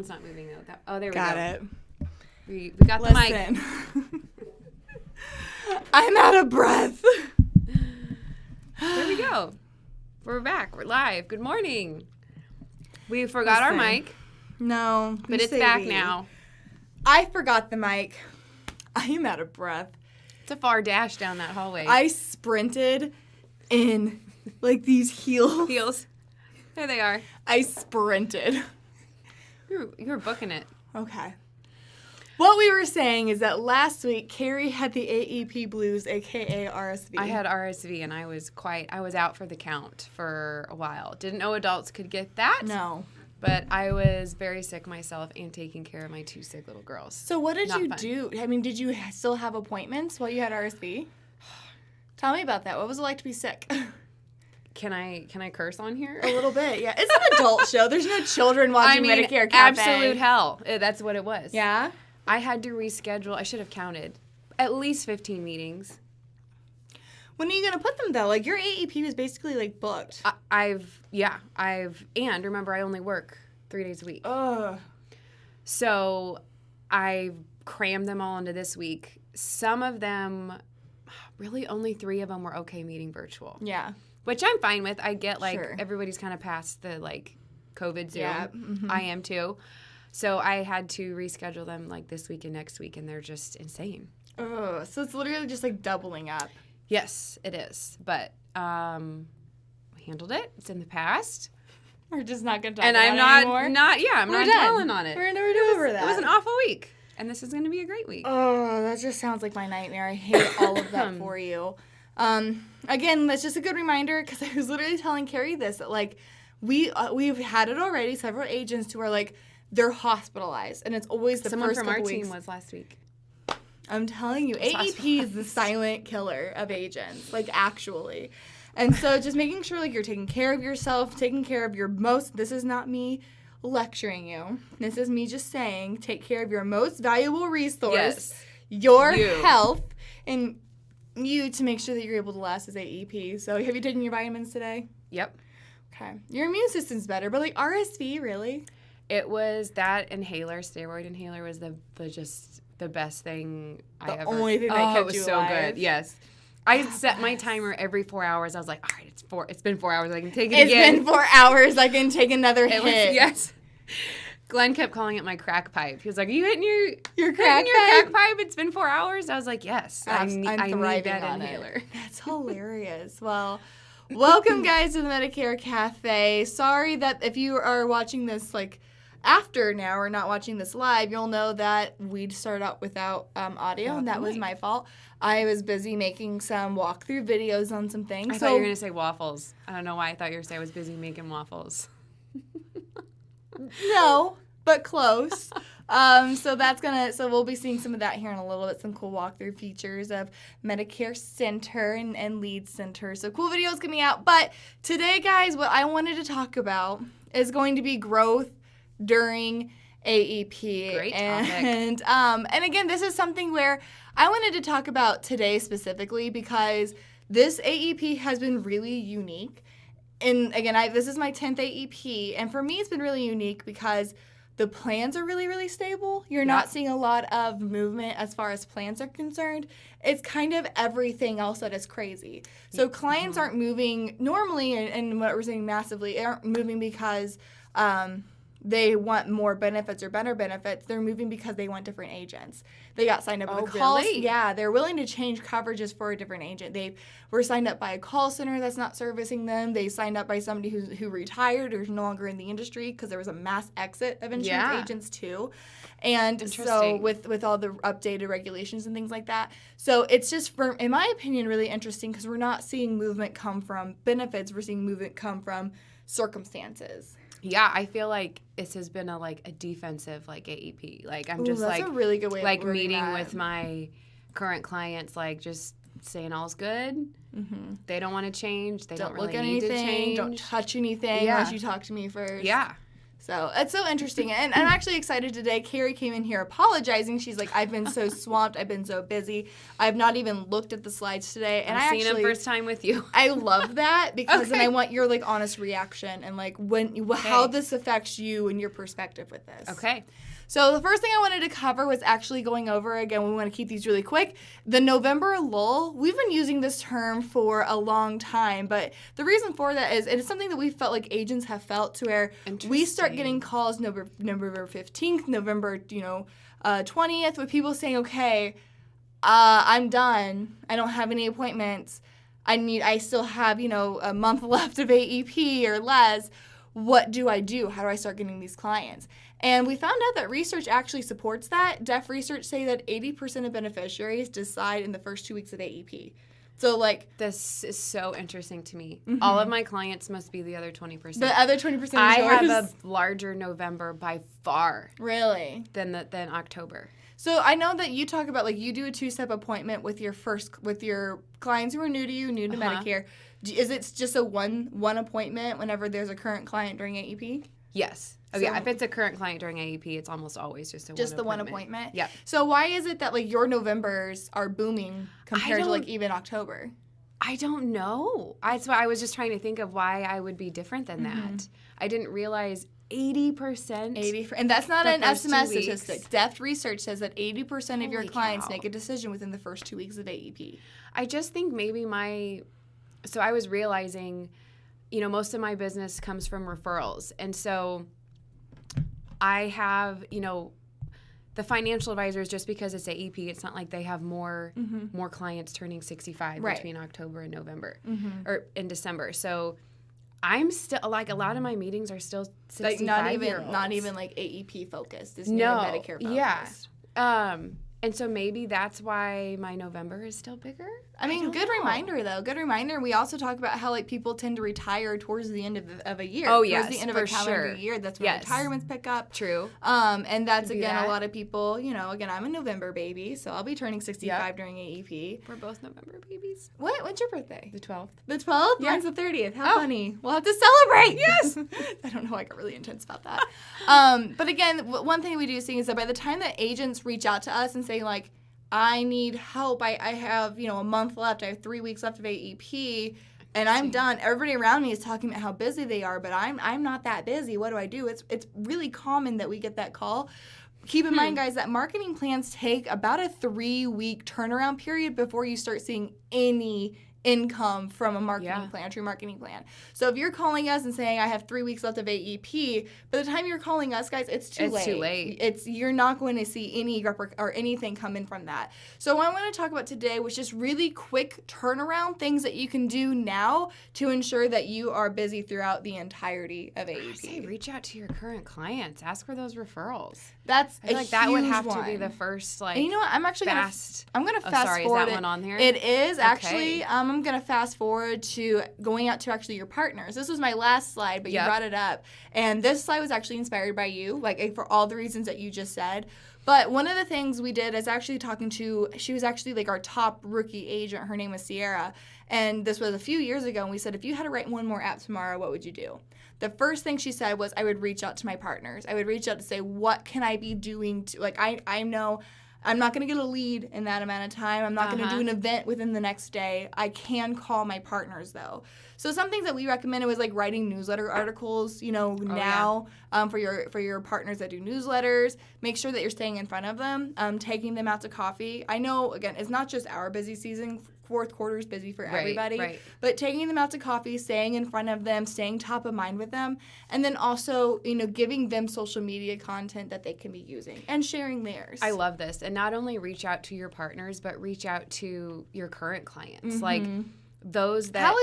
one's not moving though. There we go. Got it. We got the mic. I'm out of breath. There we go. We're back. We're live. Good morning. We forgot our mic. No. But it's back now. I forgot the mic. I am out of breath. It's a far dash down that hallway. I sprinted in like these heels. Heels. There they are. I sprinted. You were booking it. Okay. What we were saying is that last week, Carrie had the AEP blues, a.k.a. RSV. I had RSV, and I was out for the count for a while. Didn't know adults could get that. No. But I was very sick myself and taking care of my 2 sick little girls. So what did you do? I mean, did you still have appointments while you had RSV? Tell me about that. What was it like to be sick? Can I curse on here? A little bit, yeah. It's an adult show. There's no children watching Medicare Cafe. Absolute hell. That's what it was. Yeah? I had to reschedule. I should have counted. At least 15 meetings. When are you going to put them, though? Like, your AEP was basically, like, booked. And remember, I only work 3 days a week. Ugh. So I crammed them all into this week. Some of them, really only 3 of them were okay meeting virtual. Yeah. Which I'm fine with. I get, Sure. everybody's kind of past the, COVID Zoom. Yeah. Mm-hmm. I am, too. So I had to reschedule them, this week and next week, and they're just insane. Ugh. So it's literally just, doubling up. Yes, it is. But we handled it. It's in the past. We're just not going to talk and about I'm it not, anymore. I'm not dwelling on it. We're over that. It was an awful week. And this is going to be a great week. Oh, that just sounds like my nightmare. I hate all of that for you. Again, that's just a good reminder because I was literally telling Carrie this, that, we've had it already, several agents who are, they're hospitalized, and it's always the Someone first from our couple team weeks. was last week. I'm telling you, AEP is the silent killer of agents, actually. And so just making sure, you're taking care of yourself, taking care of your most, this is not me lecturing you. This is me just saying, take care of your most valuable resource, your health, and you to make sure that you're able to last as AEP. So have you taken your vitamins today? Yep. Okay. Your immune system's better, but RSV, really? It was that inhaler, steroid inhaler was the best thing I ever. The only thing that kept you alive. It was so good. Yes. I set my timer every 4 hours. I was like, all right, it's been 4 hours. I can take it again. It's been 4 hours. I can take another hit. Yes. Glenn kept calling it my crack pipe. He was like, are you hitting your crack pipe? It's been 4 hours. I was like, yes. I need that inhaler. That's hilarious. Well, welcome, guys, to the Medicare Cafe. Sorry that if you are watching this, after now or not watching this live, you'll know that we'd started out without audio, and that was my fault. I was busy making some walkthrough videos on some things. I thought you were going to say waffles. I don't know why I thought you were going to say I was busy making waffles. No, but close. So we'll be seeing some of that here in a little bit, some cool walkthrough features of Medicare Center and Lead Center. So cool videos coming out. But today, guys, what I wanted to talk about is going to be growth during AEP. Great topic. And again, this is something where I wanted to talk about today specifically because this AEP has been really unique. And again, this is my 10th AEP, and for me it's been really unique because the plans are really, really stable. You're not seeing a lot of movement as far as plans are concerned. It's kind of everything else that is crazy. So clients aren't moving normally, and what we're seeing massively, aren't moving because they want more benefits or better benefits. They're moving because they want different agents. They got signed up with a call. Really? Yeah, they're willing to change coverages for a different agent. They were signed up by a call center that's not servicing them. They signed up by somebody who retired or is no longer in the industry because there was a mass exit of insurance agents too. And so with all the updated regulations and things like that. So it's just, in my opinion, really interesting because we're not seeing movement come from benefits. We're seeing movement come from circumstances. Yeah, I feel like this has been a defensive AEP. I'm just that's a really good way of meeting that. with my current clients, just saying all's good. Mm-hmm. They don't want to change. They don't really look at need anything. to change. Don't touch anything unless you talk to me first. Yeah. So it's so interesting. And I'm actually excited today. Carrie came in here apologizing. She's like, I've been so swamped. I've been so busy. I've not even looked at the slides today. And I've seen them first time with you. I love that because then Okay. I want your like honest reaction and like how this affects you and your perspective with this. Okay. So the first thing I wanted to cover was actually going over, again, we want to keep these really quick, the November Lull. We've been using this term for a long time, but the reason for that is it's something that we felt like agents have felt to where we start getting calls November 15th, November 20th with people saying, okay, I'm done. I don't have any appointments. I still have, a month left of AEP or less. What do I do? How do I start getting these clients? And we found out that research actually supports that. Deaf research say that 80% of beneficiaries decide in the first 2 weeks of AEP. So, this is so interesting to me. Mm-hmm. All of my clients must be the other 20%. The other 20% is I yours? have a larger November by far. Really? Than October. So I know that you talk about you do a 2-step appointment with your clients who are new to you, new to Medicare. Is it just a one appointment whenever there's a current client during AEP? Yes. Oh, yeah. If it's a current client during AEP, it's almost always just one appointment. Yeah. So why is it that your Novembers are booming compared to even October? I don't know. That's why I was just trying to think of why I would be different than that. I didn't realize 80%. And that's not an SMS statistic. Deaf research says that 80% of your clients make a decision within the first 2 weeks of AEP. I just think maybe so I was realizing, most of my business comes from referrals. And so I have, the financial advisors, just because it's AEP, it's not like they have more clients turning 65 between October and November or in December. So I'm still, a lot of my meetings are still 65-year-olds. Not even AEP focused. It's Medicare focused. Yeah. And so maybe that's why my November is still bigger. I mean, good reminder, though. Good reminder. We also talk about how, people tend to retire towards the end of a year. Oh, yes, towards the end of a calendar year. That's when retirements pick up. True. And that's, again, a lot of people, again, I'm a November baby, so I'll be turning 65 during AEP. We're both November babies. When's your birthday? The 12th. The 12th? Yeah. Mine's the 30th. How funny. We'll have to celebrate. Yes. I don't know. I got really intense about that. But, again, one thing we do see is that by the time that agents reach out to us and say, I need help. I have, a month left. I have 3 weeks left of AEP, and I'm done. Everybody around me is talking about how busy they are, but I'm not that busy. What do I do? It's really common that we get that call. Keep in mind, guys, that marketing plans take about a 3-week turnaround period before you start seeing any income from a marketing plan, true marketing plan. So if you're calling us and saying I have 3 weeks left of AEP, by the time you're calling us, guys, it's too late. You're not going to see any or anything come in from that. So what I want to talk about today was just really quick turnaround things that you can do now to ensure that you are busy throughout the entirety of AEP. I say reach out to your current clients. Ask for those referrals. That's I feel like that would have to be the first and you know what? I'm actually fast. I'm gonna fast sorry, forward. Is that one on there? It is actually. I'm gonna fast forward to going out to actually your partners. This was my last slide, but you brought it up, and this slide was actually inspired by you, for all the reasons that you just said. But one of the things we did is actually she was actually our top rookie agent. Her name was Sierra, and this was a few years ago. And we said, if you had to write one more app tomorrow, what would you do? The first thing she said was, I would reach out to my partners. I would reach out to say, what can I be doing to, I know I'm not going to get a lead in that amount of time. I'm not going to do an event within the next day. I can call my partners, though. So some things that we recommended was writing newsletter articles, for your partners that do newsletters. Make sure that you're staying in front of them, taking them out to coffee. I know, again, it's not just our busy season. Fourth quarter is busy for everybody. Right. But taking them out to coffee, staying in front of them, staying top of mind with them, and then also, giving them social media content that they can be using and sharing theirs. I love this. And not only reach out to your partners, but reach out to your current clients. Those that...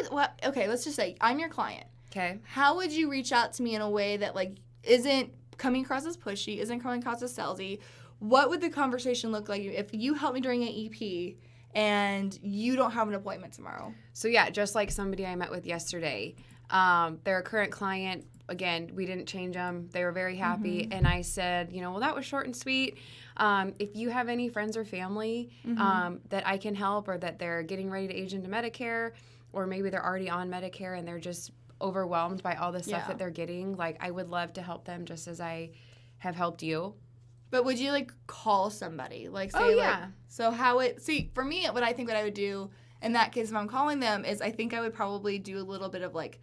okay, let's just say I'm your client. Okay. How would you reach out to me in a way that, isn't coming across as pushy, isn't coming across as salesy? What would the conversation look like if you help me during AEP and you don't have an appointment tomorrow? So, just like somebody I met with yesterday. They're a current client. Again, we didn't change them. They were very happy. And I said, well, that was short and sweet. If you have any friends or family that I can help, or that they're getting ready to age into Medicare, or maybe they're already on Medicare and they're just overwhelmed by all the stuff Yeah. that they're getting. Like, I would love to help them just as I have helped you. But would you, like, call somebody? Like, say, Oh, yeah. like, so how it, see, for me, what I would do in that case if I'm calling them is I think I would probably do a little bit of, like,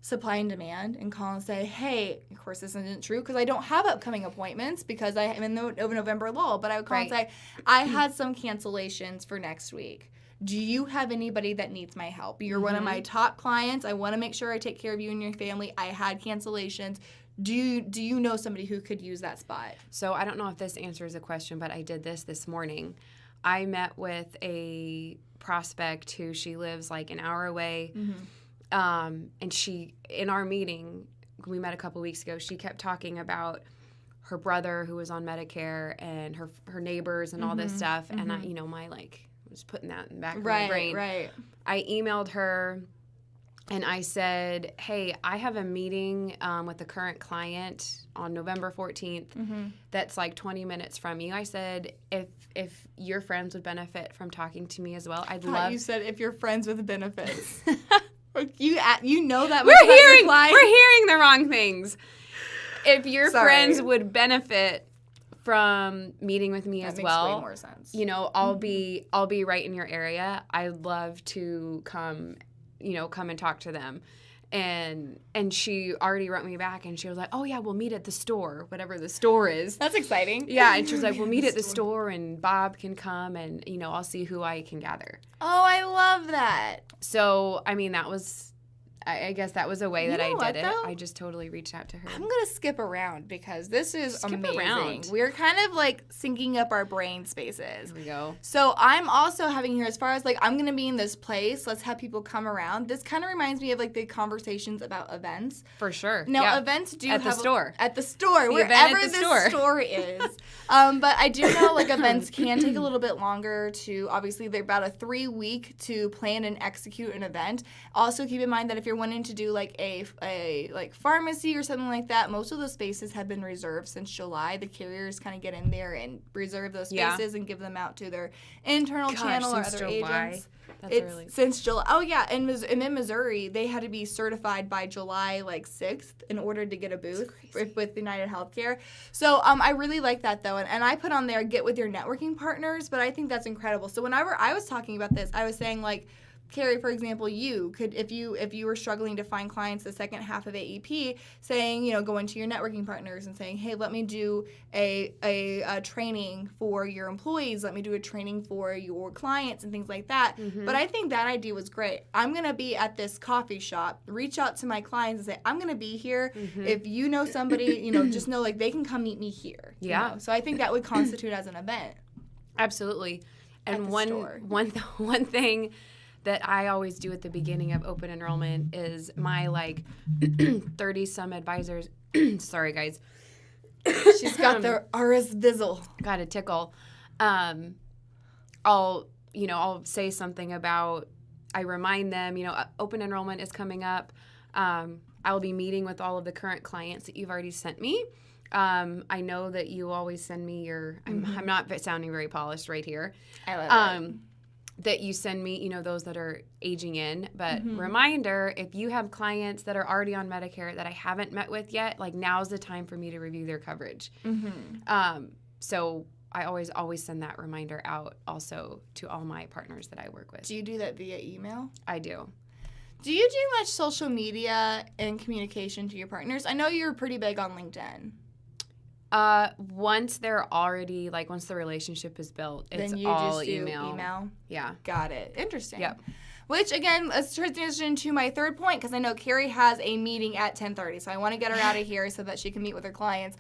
supply and demand and call and say, hey, of course this isn't true because I don't have upcoming appointments because I am in the November lull, but I would call and say, I had some cancellations for next week. Do you have anybody that needs my help? You're one of my top clients. I want to make sure I take care of you and your family. I had cancellations. Do you know somebody who could use that spot? So I don't know if this answers a question, but I did this morning. I met with a prospect who she lives like an hour away. And she, in our meeting, we met a couple weeks ago, she kept talking about her brother who was on Medicare and her neighbors and all this stuff. And I, my was putting that in the back of my brain. Right. I emailed her and I said, hey, I have a meeting with a current client on November 14th that's like 20 minutes from you. I said, if your friends would benefit from talking to me as well, I'd love. You said if you're friends with benefits. You know that much we're about we're hearing the wrong things. If your friends would benefit from meeting with me as well, makes way more sense. I'll be right in your area. I'd love to come and talk to them. And she already wrote me back and she was like, oh yeah, we'll meet at the store, whatever the store is. That's exciting. Yeah, and she was like, we'll meet at the store and Bob can come and I'll see who I can gather. Oh, I love that. So, I mean, that was, I guess that was a way that I did it. Though? I just totally reached out to her. I'm going to skip around because this is amazing. Around. We're kind of like syncing up our brain spaces. Here we go. So I'm also having here, as far as like, I'm going to be in this place, let's have people come around. This kind of reminds me of like the conversations about events. For sure. Now, events do at have... the store. At the store, the wherever event at the the store is. But I do know like events can take a little bit longer to, obviously, they're about a 3-week to plan and execute an event. Also, keep in mind that if you're wanting to do like a like pharmacy or something like that, most of those spaces have been reserved since July. The carriers kind of get in there and reserve those spaces and give them out to their internal channel or other agents. That's early. Since July. Oh, yeah. And in Missouri, they had to be certified by July, 6th in order to get a booth with United Healthcare. So I really like that, though. And I put on there, get with your networking partners, but I think that's incredible. So whenever I was talking about this, I was saying, Carrie, for example, you could, if you were struggling to find clients the second half of AEP, saying, going to your networking partners and saying, hey, let me do a training for your employees, let me do a training for your clients and things like that. But I think that idea was great. I'm going to be at this coffee shop, reach out to my clients and say, I'm going to be here. If you know somebody, just know they can come meet me here. Yeah. So I think that would constitute as an event. Absolutely. And one thing that I always do at the beginning of open enrollment is my 30 some advisors. Sorry, guys. She's got the RS Bizzle. Got a tickle. I'll say something about, I remind them, open enrollment is coming up. I'll be meeting with all of the current clients that you've already sent me. I know that you always send me your, I'm not sounding very polished right here. I love it. That you send me, those that are aging in. But reminder, if you have clients that are already on Medicare that I haven't met with yet, now's the time for me to review their coverage. So I always send that reminder out also to all my partners that I work with. Do you do that via email? I do. Do you do much social media and communication to your partners? I know you're pretty big on LinkedIn. Once they're already, once the relationship is built, it's then you all just do email. Yeah. Got it. Interesting. Yep. Which, again, let's transition to my third point, because I know Carrie has a meeting at 10:30, so I want to get her out of here so that she can meet with her clients.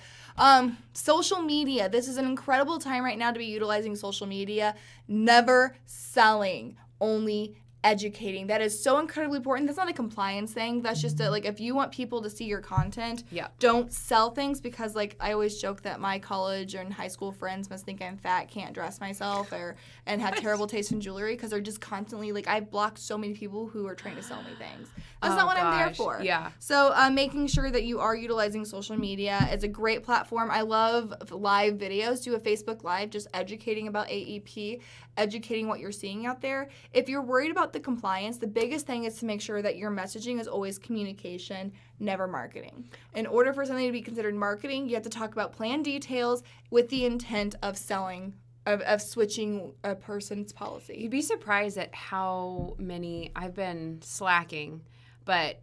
Social media. This is an incredible time right now to be utilizing social media. Never selling, only educating. That is so incredibly important. That's not a compliance thing. That's just if you want people to see your content, don't sell things, because I always joke that my college and high school friends must think I'm fat, can't dress myself, and have terrible taste in jewelry, because they're just constantly I've blocked so many people who are trying to sell me things. That's not what I'm there for. Yeah. So making sure that you are utilizing social media is a great platform. I love live videos. Do a Facebook Live, just educating about AEP, educating what you're seeing out there. If you're worried about about the compliance, the biggest thing is to make sure that your messaging is always communication, never marketing. In order for something to be considered marketing, you have to talk about plan details with the intent of selling, of switching a person's policy. You'd be surprised at how many, I've been slacking, but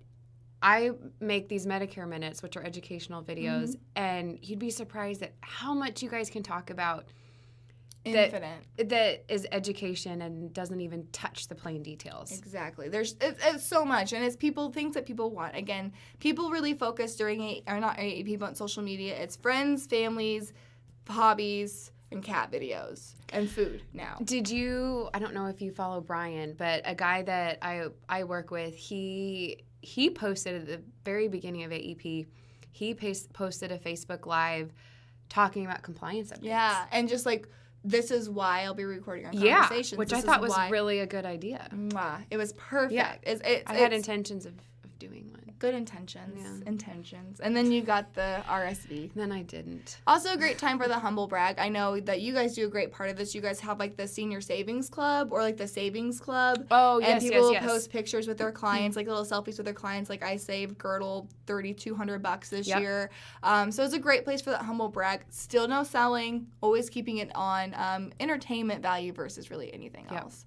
I make these Medicare minutes, which are educational videos, and you'd be surprised at how much you guys can talk about Infinite. that is education and doesn't even touch the plain details. Exactly. It's so much, and it's things that people want. Again, people really focus during not AEP, but on social media. It's friends, families, hobbies, and cat videos and food now. I don't know if you follow Brian, but a guy that I work with, he posted at the very beginning of AEP, he posted a Facebook Live talking about compliance updates. Yeah, and just like, this is why I'll be recording our conversations. Yeah, which I thought was really a good idea. It was perfect. Yeah. I had intentions of doing one. Good intentions. Yeah. Intentions. And then you got the RSV. Then I didn't. Also a great time for the humble brag. I know that you guys do a great part of this. You guys have like the senior savings club or like the savings club. Oh, yes, and people yes. post pictures with their clients, like little selfies with their clients. Like I saved Girdle $3,200 this year. So it's a great place for that humble brag. Still no selling. Always keeping it on entertainment value versus really anything else.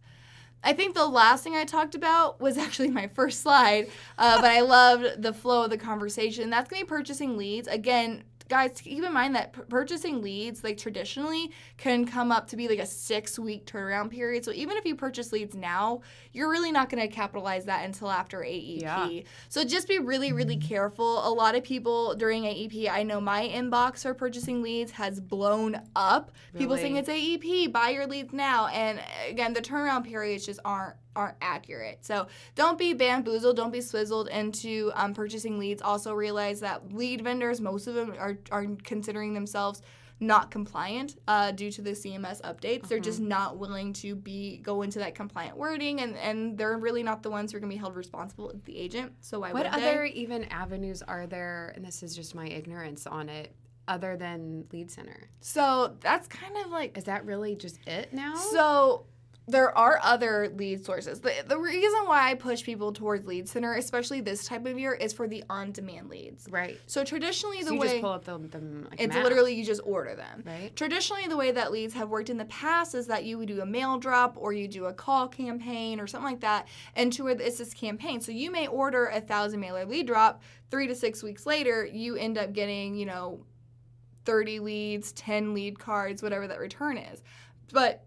I think the last thing I talked about was actually my first slide, but I loved the flow of the conversation. That's going to be purchasing leads. Again, guys, keep in mind that purchasing leads, like traditionally, can come up to be like a 6-week turnaround period. So even if you purchase leads now, you're really not going to capitalize that until after AEP. Yeah. So just be really, really careful. A lot of people during AEP, I know my inbox for purchasing leads has blown up. Really? People saying it's AEP, buy your leads now. And again, the turnaround periods just aren't accurate. So don't be bamboozled, don't be swizzled into purchasing leads. Also realize that lead vendors, most of them are considering themselves not compliant due to the CMS updates. They're just not willing to go into that compliant wording, and they're really not the ones who are going to be held responsible as the agent. So why would they? What other even avenues are there, and this is just my ignorance on it, other than Lead Center? So that's kind of like... Is that really just it now? So... there are other lead sources. The reason why I push people towards Lead Center, especially this type of year, is for the on-demand leads. Right. So traditionally you just pull up the it's map. Literally you just order them. Right. Traditionally, the way that leads have worked in the past is that you would do a mail drop or you do a call campaign or something like that, and it's this campaign. So you may order 1,000 mailer lead drop. 3 to 6 weeks later, you end up getting 30 leads, 10 lead cards, whatever that return is. But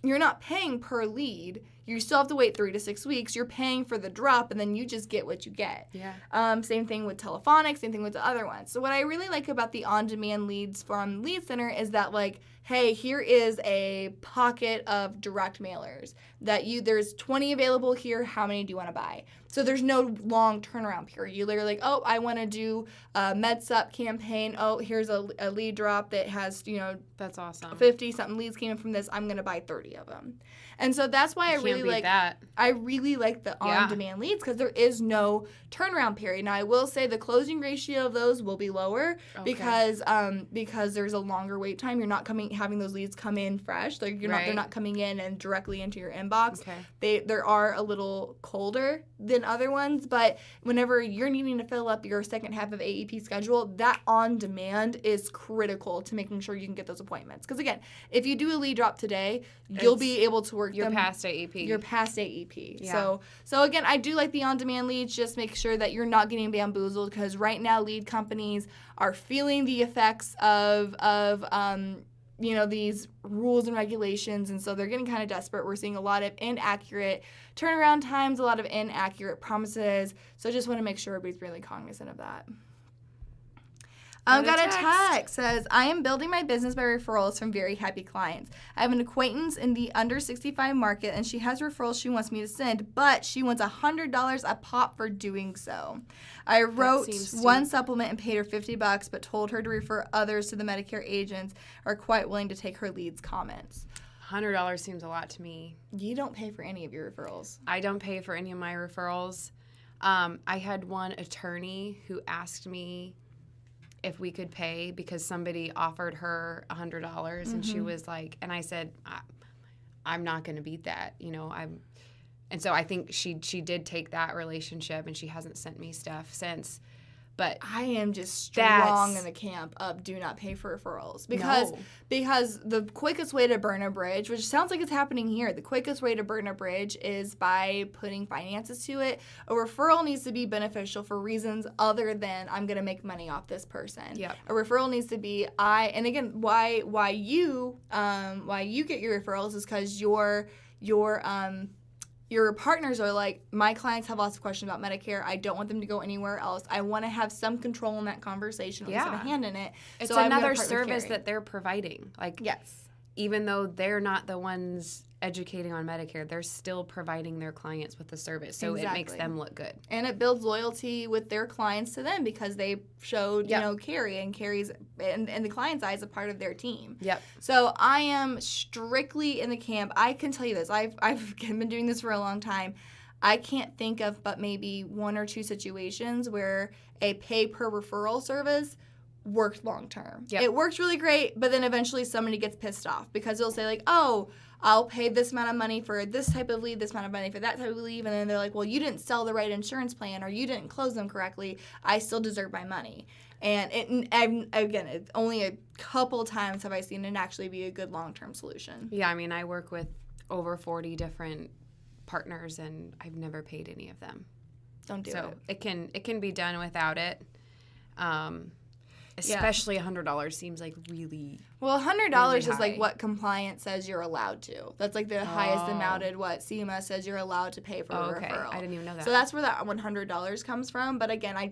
you're not paying per lead. You still have to wait 3 to 6 weeks. You're paying for the drop, and then you just get what you get. Yeah. Same thing with telephonic, same thing with the other ones. So what I really like about the on-demand leads from Lead Center is that, like, hey, here is a pocket of direct mailers that there's 20 available here. How many do you want to buy? So there's no long turnaround period. You literally like, oh, I want to do a MedSup campaign. Oh, here's a lead drop that has, that's awesome. 50-something leads came in from this. I'm going to buy 30 of them. And so that's why I really like that. I really like the on-demand leads because there is no turnaround period. Now, I will say the closing ratio of those will be lower because there's a longer wait time. You're not having those leads come in fresh. Like they're not coming in and directly into your inbox. Okay. They are a little colder than other ones, but whenever you're needing to fill up your second half of AEP schedule, that on-demand is critical to making sure you can get those appointments. Because again, if you do a lead drop today, you'll be able to work You're past AEP. You're past AEP. Yeah. So again, I do like the on-demand leads. Just make sure that you're not getting bamboozled because right now lead companies are feeling the effects of these rules and regulations, and so they're getting kind of desperate. We're seeing a lot of inaccurate turnaround times, a lot of inaccurate promises. So just want to make sure everybody's really cognizant of that. Got a text. Says, I am building my business by referrals from very happy clients. I have an acquaintance in the under 65 market, and she has referrals she wants me to send, but she wants $100 a pop for doing so. I wrote one supplement and paid her $50, but told her to refer others to the Medicare agents are quite willing to take her leads comments. $100 seems a lot to me. You don't pay for any of your referrals. I don't pay for any of my referrals. I had one attorney who asked me if we could pay because somebody offered her $100 and she was like, and I said, I'm not going to beat that. And so I think she did take that relationship, and she hasn't sent me stuff since. But I am just strong in the camp of do not pay for referrals because the quickest way to burn a bridge, which sounds like it's happening here, the quickest way to burn a bridge is by putting finances to it. A referral needs to be beneficial for reasons other than I'm going to make money off this person. Yep. A referral needs to be and again why you get your referrals is because your partners are like, my clients have lots of questions about Medicare. I don't want them to go anywhere else. I want to have some control in that conversation, at least have a hand in it. It's so another service that they're providing. Like, yes. Even though they're not the ones educating on Medicare, they're still providing their clients with the service. So It makes them look good. And it builds loyalty with their clients to them because they showed, Carrie, and Carrie's and the client's eyes a part of their team. Yep. So I am strictly in the camp. I can tell you this. I've been doing this for a long time. I can't think of but maybe one or two situations where a pay per referral service worked long term. Yep. It works really great, but then eventually somebody gets pissed off because they'll say like, oh, I'll pay this amount of money for this type of leave, this amount of money for that type of leave, and then they're like, well, you didn't sell the right insurance plan or you didn't close them correctly. I still deserve my money. And it's only a couple times have I seen it actually be a good long-term solution. Yeah, I mean, I work with over 40 different partners, and I've never paid any of them. Don't do it. So it can be done without it. Especially $100 seems like really. Well, $100 really is like what compliance says you're allowed to. That's like the highest amounted what CMS says you're allowed to pay for a referral. I didn't even know that. So that's where that $100 comes from. But again, I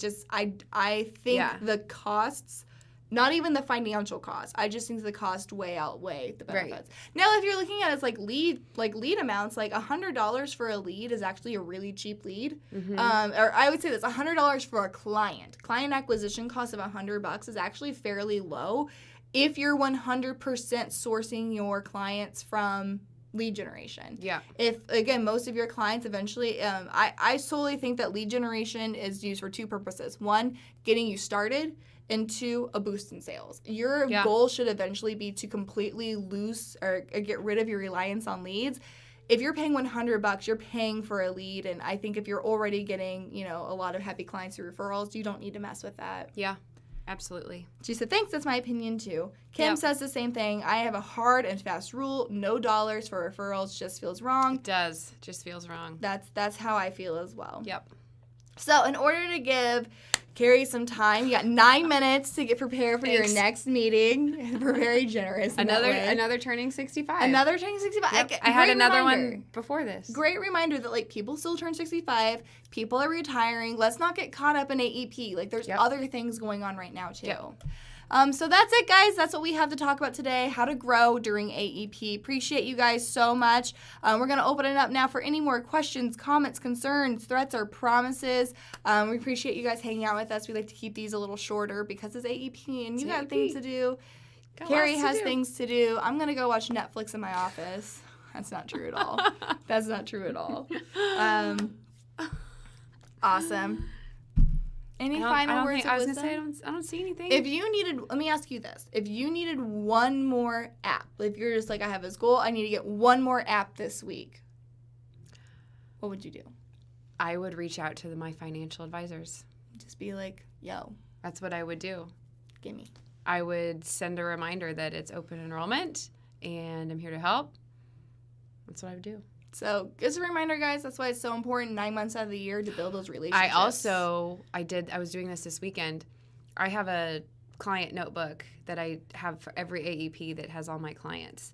think the costs. Not even the financial cost. I just think the cost way outweigh the benefits. Right. Now, if you're looking at it as like lead amounts, like $100 for a lead is actually a really cheap lead. Mm-hmm. Or I would say this: $100 for a client. Client acquisition cost of $100 is actually fairly low if you're 100% sourcing your clients from lead generation. Yeah. If, again, most of your clients eventually, I solely think that lead generation is used for two purposes. One, getting you started, and two, a boost in sales. Your goal should eventually be to completely lose or get rid of your reliance on leads. If you're paying $100, you're paying for a lead, and I think if you're already getting, a lot of happy clients through referrals, you don't need to mess with that. Yeah. Absolutely. She said, thanks, that's my opinion too. Kim says the same thing. I have a hard and fast rule, no dollars for referrals, just feels wrong. It does. Just feels wrong. That's how I feel as well. Yep. So in order to give Carrie some time, you got 9 minutes to get prepared for your next meeting. We're very generous. Another turning 65. Another turning 65. Yep. I had another one before this. Great reminder that people still turn 65. People are retiring. Let's not get caught up in AEP. There's other things going on right now too. Yep. So that's it, guys. That's what we have to talk about today, how to grow during AEP. Appreciate you guys so much. We're going to open it up now for any more questions, comments, concerns, threats, or promises. We appreciate you guys hanging out with us. We like to keep these a little shorter because it's AEP and you got things to do. Carrie has things to do. I'm going to go watch Netflix in my office. That's not true at all. That's not true at all. Awesome. Any final words of wisdom? I was going to say, I don't see anything. Let me ask you this. If you needed one more app, if you're just like, I have this goal, I need to get one more app this week, what would you do? I would reach out to my financial advisors. Just be like, yo. That's what I would do. Gimme. I would send a reminder that it's open enrollment and I'm here to help. That's what I would do. So, just a reminder, guys, that's why it's so important 9 months out of the year to build those relationships. I was doing this weekend. I have a client notebook that I have for every AEP that has all my clients.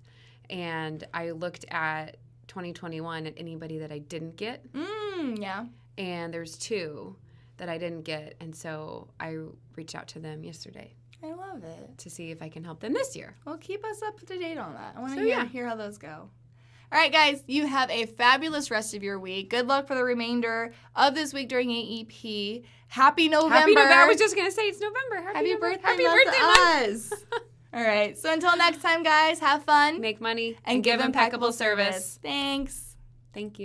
And I looked at 2021 at anybody that I didn't get. Yeah. And there's 2 that I didn't get. And so I reached out to them yesterday. I love it. To see if I can help them this year. Well, keep us up to date on that. I want to hear how those go. All right, guys, you have a fabulous rest of your week. Good luck for the remainder of this week during AEP. Happy November. I was just going to say it's November. Happy birthday month. All right, so until next time, guys, have fun. Make money and give impeccable service. Thanks. Thank you.